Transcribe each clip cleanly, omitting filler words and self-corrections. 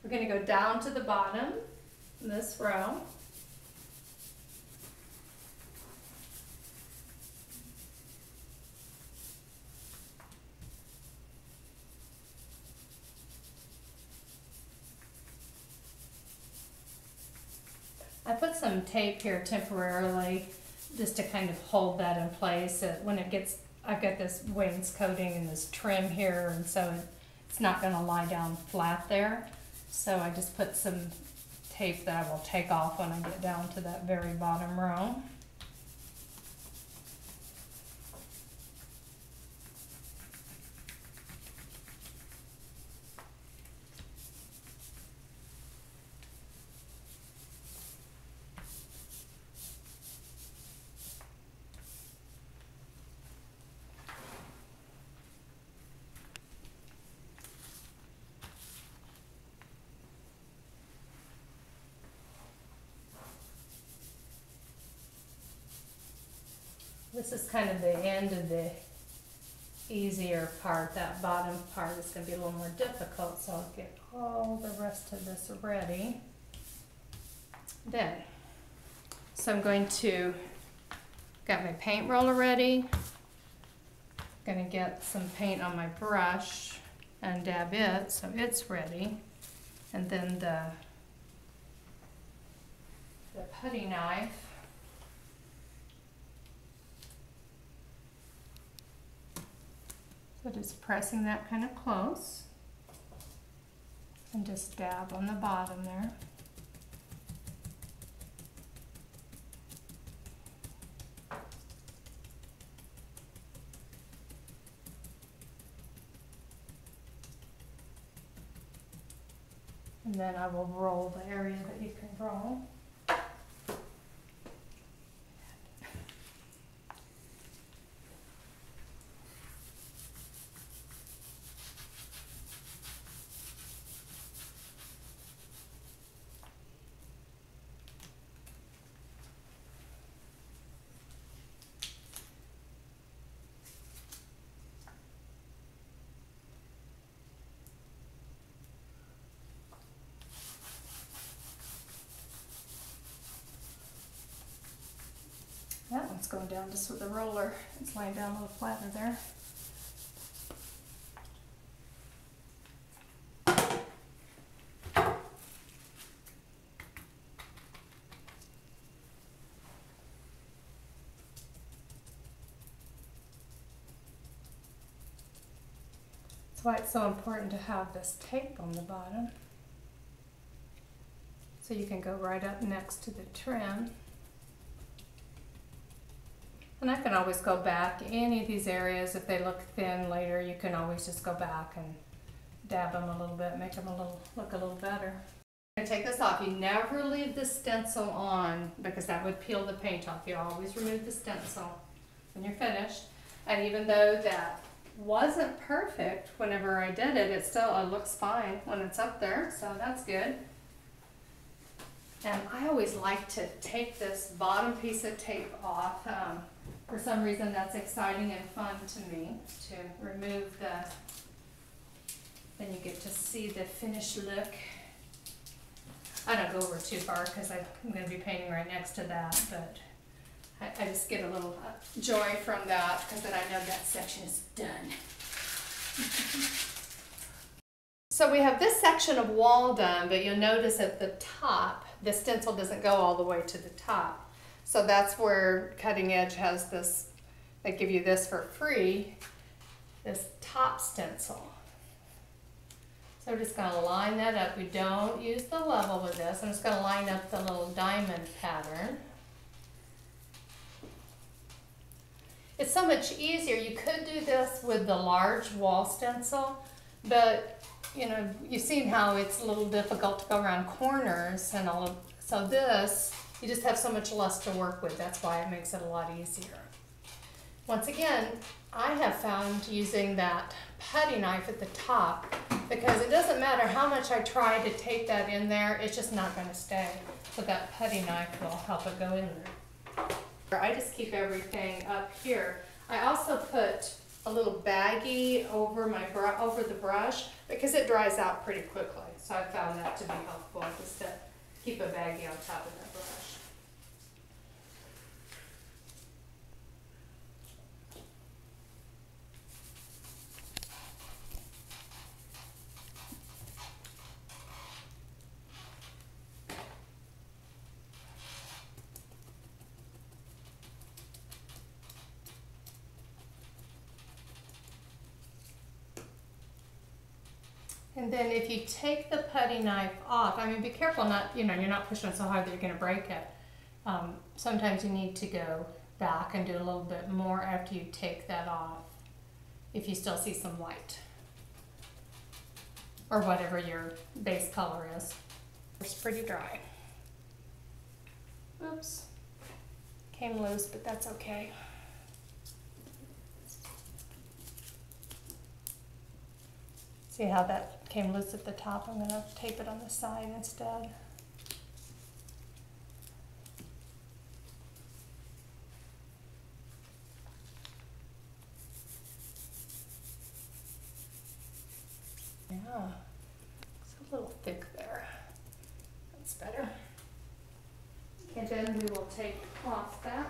We're going to go down to the bottom in this row. I put some tape here temporarily just to kind of hold that in place. When it gets, I've got this wainscoting and this trim here, and so it's not going to lie down flat there. So I just put some tape that I will take off when I get down to that very bottom row. This is kind of the end of the easier part. That bottom part is going to be a little more difficult, so I'll get all the rest of this ready. Then, so I'm going to, got my paint roller ready. Going to get some paint on my brush and dab it so it's ready. And then the putty knife. So just pressing that kind of close and just dab on the bottom there. And then I will roll the area that you can roll. That one's going down just with the roller. It's laying down a little flatter there. That's why it's so important to have this tape on the bottom. So you can go right up next to the trim. And I can always go back. Any of these areas, if they look thin later, you can always just go back and dab them a little bit, make them look a little better. I'm going to take this off. You never leave the stencil on because that would peel the paint off. You always remove the stencil when you're finished. And even though that wasn't perfect whenever I did it, it looks fine when it's up there, so that's good. And I always like to take this bottom piece of tape off. For some reason that's exciting and fun to me, to remove then you get to see the finished look. I don't go over too far because I'm going to be painting right next to that, but I just get a little joy from that because then I know that section is done. So we have this section of wall done, but you'll notice at the top, the stencil doesn't go all the way to the top. So that's where Cutting Edge has this, they give you this for free, this top stencil. So we're just going to line that up. We don't use the level with this. I'm just going to line up the little diamond pattern. It's so much easier. You could do this with the large wall stencil, but you know, you've seen how it's a little difficult to go around corners and all of, so this, you just have so much less to work with. That's why it makes it a lot easier. Once again, I have found using that putty knife at the top, because it doesn't matter how much I try to tape that in there, it's just not going to stay. So that putty knife will help it go in there. I just keep everything up here. I also put a little baggie over the brush because it dries out pretty quickly. So I found that to be helpful, just to keep a baggie on top of that brush. And then if you take the putty knife off, I mean, be careful not, you're not pushing it so hard that you're going to break it. Sometimes you need to go back and do a little bit more after you take that off, if you still see some white or whatever your base color is. It's pretty dry. Oops, came loose, but that's okay. See how that came loose at the top? I'm going to tape it on the side instead. Yeah, it's a little thick there. That's better. And then we will take off that.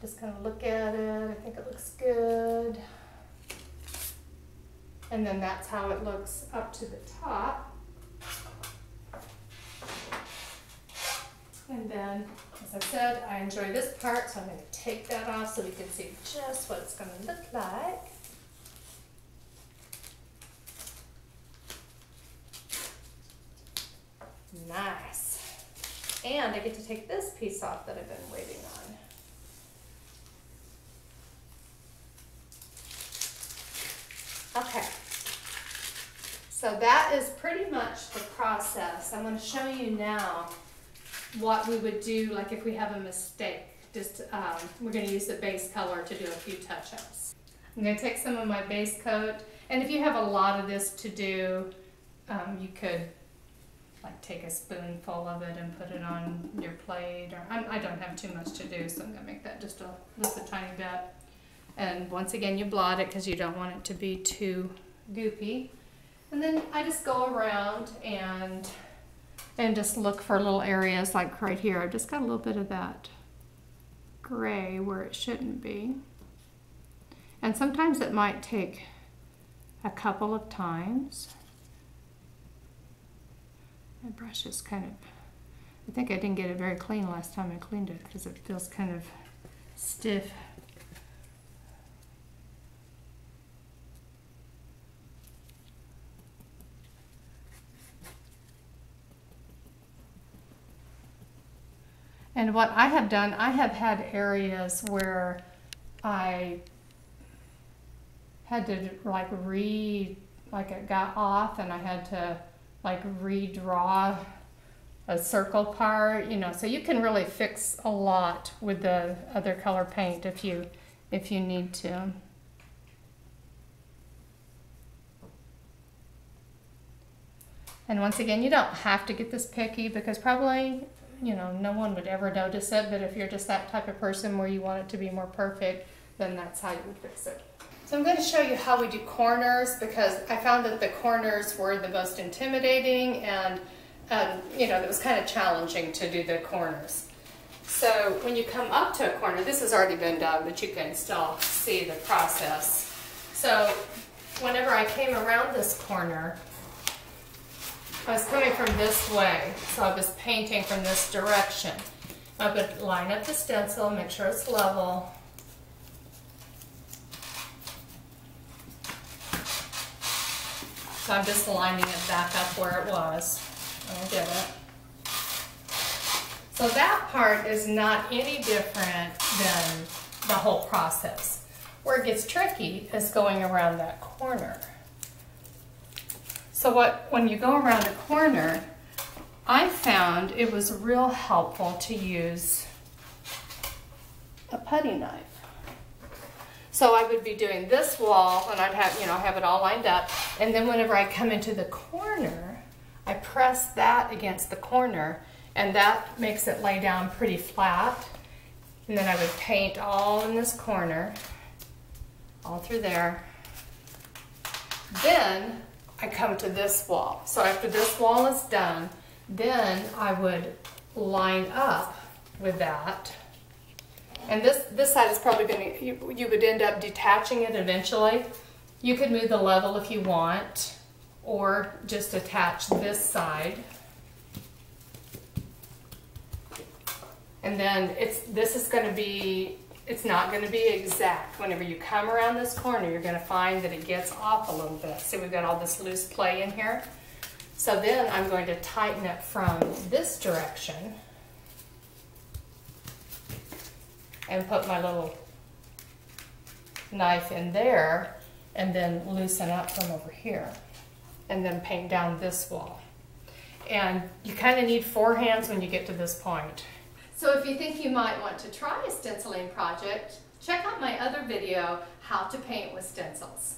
Just kind of look at it. I think it looks good. And then that's how it looks up to the top. And then, as I said, I enjoy this part, so I'm going to take that off so we can see just what it's going to look like. Nice. And I get to take this piece off that I've been waiting on. Okay, so that is pretty much the process. I'm going to show you now what we would do, like if we have a mistake. Just we're going to use the base color to do a few touch-ups. I'm going to take some of my base coat, and if you have a lot of this to do, you could like take a spoonful of it and put it on your plate. Or I don't have too much to do, so I'm going to make that just a tiny bit. And once again, you blot it because you don't want it to be too goopy. And then I just go around and just look for little areas like right here. I've just got a little bit of that gray where it shouldn't be. And sometimes it might take a couple of times. My brush is kind of, I think I didn't get it very clean last time I cleaned it because it feels kind of stiff. And what I have done, I have had areas where I had to like it got off and I had to like redraw a circle part, so you can really fix a lot with the other color paint if you need to. And once again, you don't have to get this picky because probably no one would ever notice it, but if you're just that type of person where you want it to be more perfect, then that's how you would fix it. So I'm going to show you how we do corners because I found that the corners were the most intimidating and it was kind of challenging to do the corners. So when you come up to a corner, this has already been done, but you can still see the process. So whenever I came around this corner, I was coming from this way, so I was painting from this direction. I would line up the stencil, make sure it's level. So I'm just lining it back up where it was. I'll get it. So that part is not any different than the whole process. Where it gets tricky is going around that corner. So when you go around a corner, I found it was real helpful to use a putty knife. So I would be doing this wall and I'd have, have it all lined up. And then whenever I come into the corner, I press that against the corner and that makes it lay down pretty flat. And then I would paint all in this corner, all through there. Then I come to this wall. So after this wall is done, then I would line up with that. And this side is probably going to, you would end up detaching it eventually. You could move the level if you want, or just attach this side. And then this is going to be, it's not going to be exact. Whenever you come around this corner, you're going to find that it gets off a little bit. See, we've got all this loose play in here. So then I'm going to tighten it from this direction and put my little knife in there and then loosen up from over here and then paint down this wall. And you kind of need 4 hands when you get to this point. So if you think you might want to try a stenciling project, check out my other video, How to Paint with Stencils.